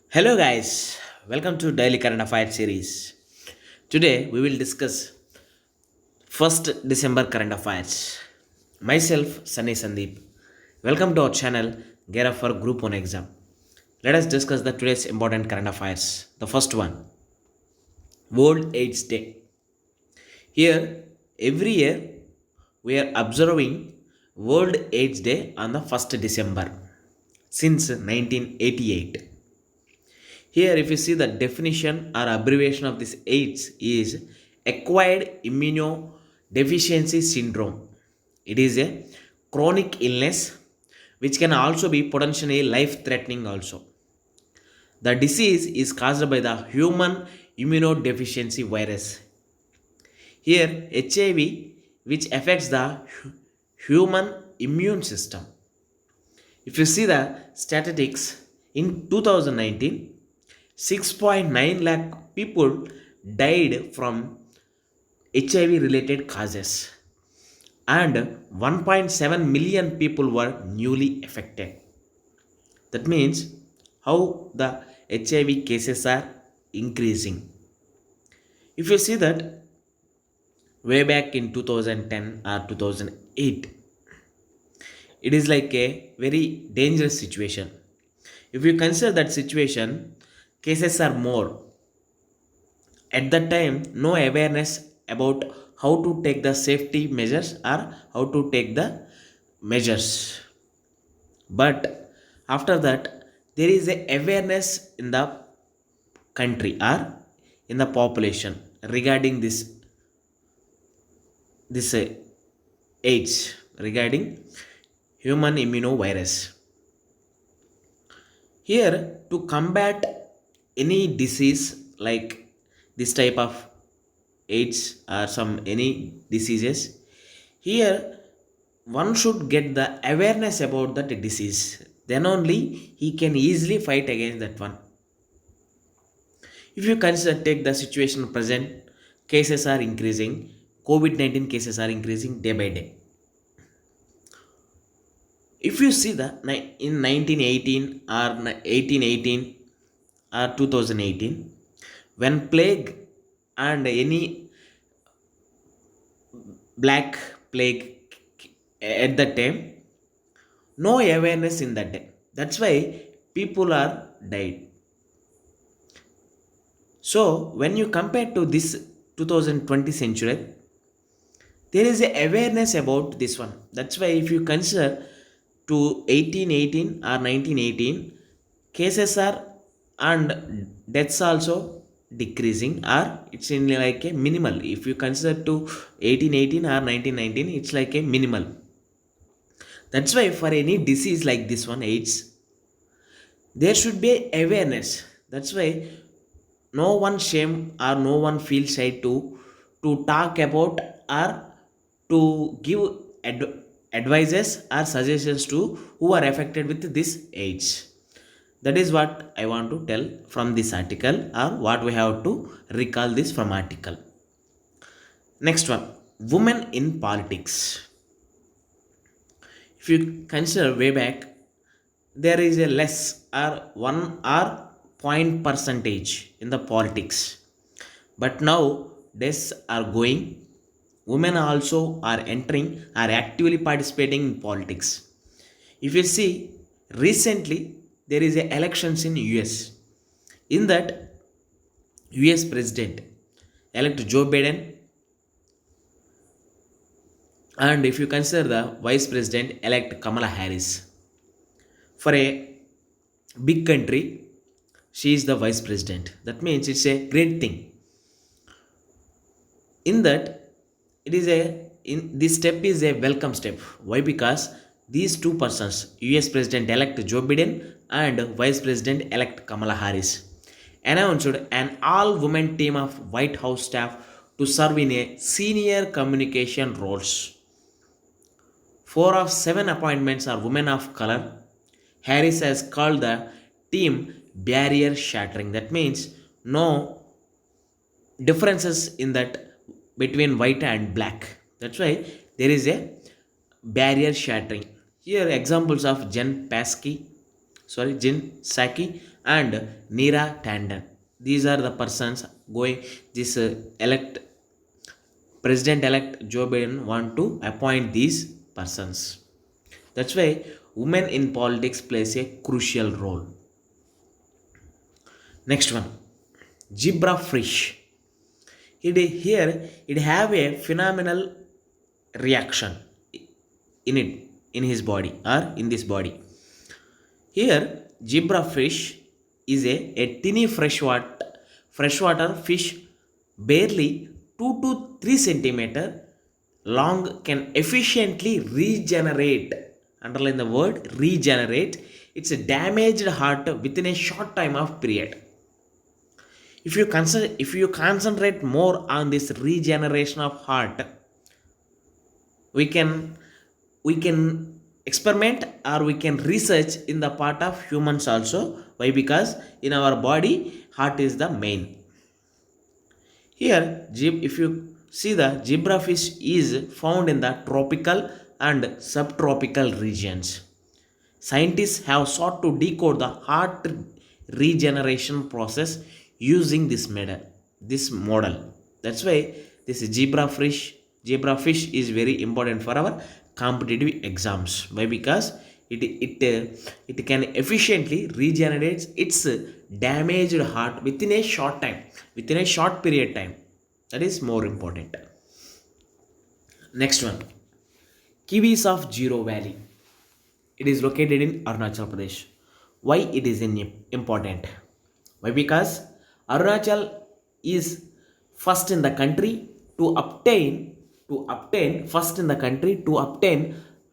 Hello guys, welcome to Daily Current Affairs series. Today we will discuss 1st December current affairs. Myself Sunny Sandeep. Welcome to our channel Gear Up for Group 1 exam. Let us discuss the today's important current affairs. The first one, World AIDS Day. Here every year we are observing World AIDS Day on the 1st December since 1988. Here, if you see the definition or abbreviation of this AIDS is acquired immunodeficiency syndrome. It is a chronic illness which can also be potentially life threatening also. The disease is caused by the human immunodeficiency virus. Here, HIV, which affects the human immune system. If you see the statistics in 2019, 6.9 lakh people died from HIV related causes and 1.7 million people were newly affected. That means how the HIV cases are increasing. If you see that way back in 2010 or 2008, it is like a very dangerous situation. If you consider that situation, cases are more. At that time, no awareness about how to take the safety measures or how to take the measures. But after that, there is a awareness in the country or in the population regarding this AIDS, regarding human immunovirus. Here, to combat any disease like this type of AIDS or some any diseases, here one should get the awareness about that disease. Then only he can easily fight against that one. If you consider take the situation present, cases are increasing. COVID-19 cases are increasing day by day. If you see the in 1918 or 1818 or 2018, when plague and any black plague at that time, no awareness in that day, that's why people are died. So when you compare to this 2020 century, there is a awareness about this one. That's why if you consider to 1818 or 1918, cases are and deaths also decreasing, or it's in like a minimal. If you consider to 1818 or 1919, it's like a minimal. That's why for any disease like this one, AIDS, there should be awareness. That's why no one shame or no one feels shy to talk about or to give advices or suggestions to who are affected with this AIDS. That is what I want to tell from this article, or what we have to recall this from article. Next one, women in politics. If you consider way back, there is a less or 1 or point percentage in the politics, but now days are going, women also are entering, are actively participating in politics. If you see, recently there is a elections in US. In that, US president elect Joe Biden, and if you consider the vice president elect Kamala Harris. For a big country, she is the vice president. That means it's a great thing. In that, it is a in this step is a welcome step. Why? Because these two persons, US president elect Joe Biden and vice president elect Kamala Harris, announced an all women team of White House staff to serve in a senior communication roles. 4 of 7 appointments are women of color. Harris has called the team barrier shattering. That means no differences in that between white and black. That's why there is a barrier shattering. Here examples of Jen Psaki and Neera Tanden. These are the persons going this elect President elect Joe Biden want to appoint these persons. That's why women in politics plays a crucial role. Next one, zebra fish. Here it have a phenomenal reaction in it in his body or in this body. Here zebrafish is a tiny freshwater fish barely 2 to 3 centimeter long, can efficiently regenerate. Underline the word regenerate. It's a damaged heart within a short time of period. If you concentrate more on this regeneration of heart, we can we can experiment or we can research in the part of humans also. Why? Because in our body heart is the main. Here if you see, the zebrafish is found in the tropical and subtropical regions. Scientists have sought to decode the heart regeneration process using this model. That's why this zebrafish is very important for our competitive exams. Why? Because it can efficiently regenerate its damaged heart within a short time, within a short period time. That is more important. Next one, Kiwis of Zero Valley. It is located in Arunachal Pradesh. Why it is important? Why? Because Arunachal is first in the country to obtain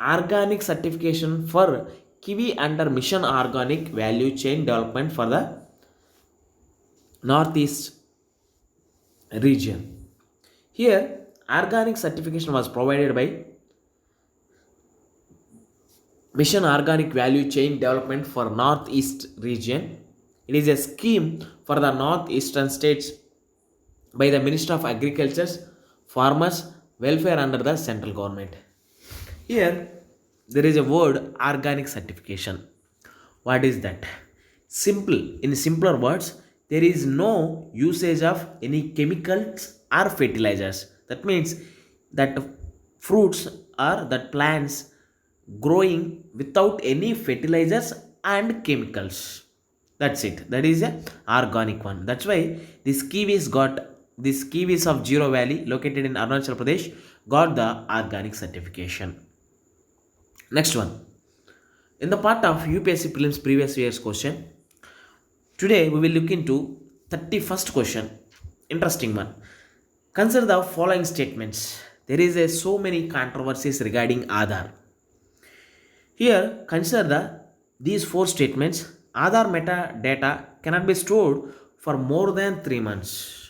organic certification for kiwi under Mission Organic Value Chain Development for the Northeast region. Here, organic certification was provided by Mission Organic Value Chain Development for Northeast region. It is a scheme for the northeastern states by the Minister of Agriculture, Farmers Welfare under the central government. Here, there is a word organic certification. What is that? In simpler words, there is no usage of any chemicals or fertilizers. That means that fruits or that plants growing without any fertilizers and chemicals. That's it. That is a organic one. That's why this kiwis of Zero Valley located in Arunachal Pradesh got the organic certification. Next one. In the part of UPSC prelims previous year's question, today we will look into 31st question. Interesting one. Consider the following statements. There is so many controversies regarding Aadhaar. Here, consider these 4 statements. Aadhaar metadata cannot be stored for more than 3 months.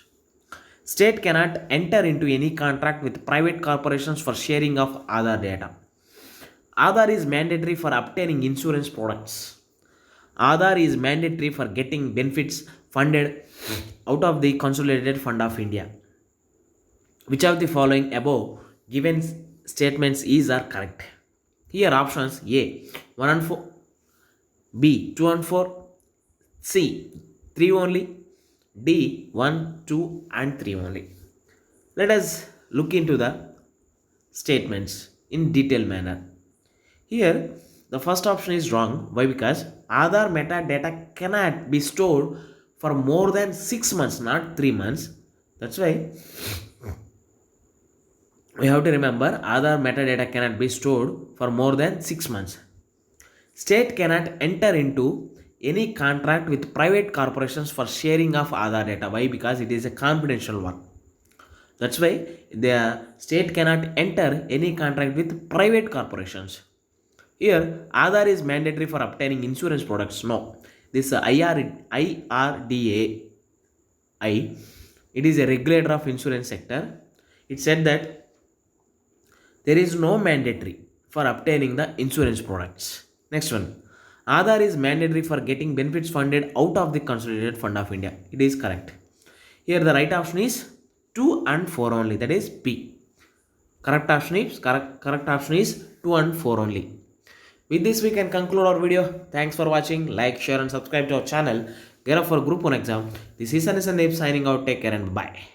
State cannot enter into any contract with private corporations for sharing of Aadhaar data. Aadhaar is mandatory for obtaining insurance products. Aadhaar is mandatory for getting benefits funded out of the Consolidated Fund of India. Which of the following above given statements is or correct? Here options: A 1 and 4, B 2 and 4, C 3 only, D 1, 2 and 3 only. Let us look into the statements in detailed manner. Here the first option is wrong. Why? Because Aadhaar metadata cannot be stored for more than 6 months, not 3 months. That's why we have to remember Aadhaar metadata cannot be stored for more than 6 months. State cannot enter into any contract with private corporations for sharing of Aadhaar data. Why? Because it is a confidential one. That's why the state cannot enter any contract with private corporations. Here, Aadhaar is mandatory for obtaining insurance products. No. This IRDAI, it is a regulator of insurance sector. It said that there is no mandatory for obtaining the insurance products. Next one. Aadhaar is mandatory for getting benefits funded out of the Consolidated Fund of India. It is correct. Here the right option is 2 and 4 only. That is P. Correct option is 2 and 4 only. With this, we can conclude our video. Thanks for watching. Like, share, and subscribe to our channel. Get up for Group 1 exam. This is Sunny Sandeep signing out. Take care and bye.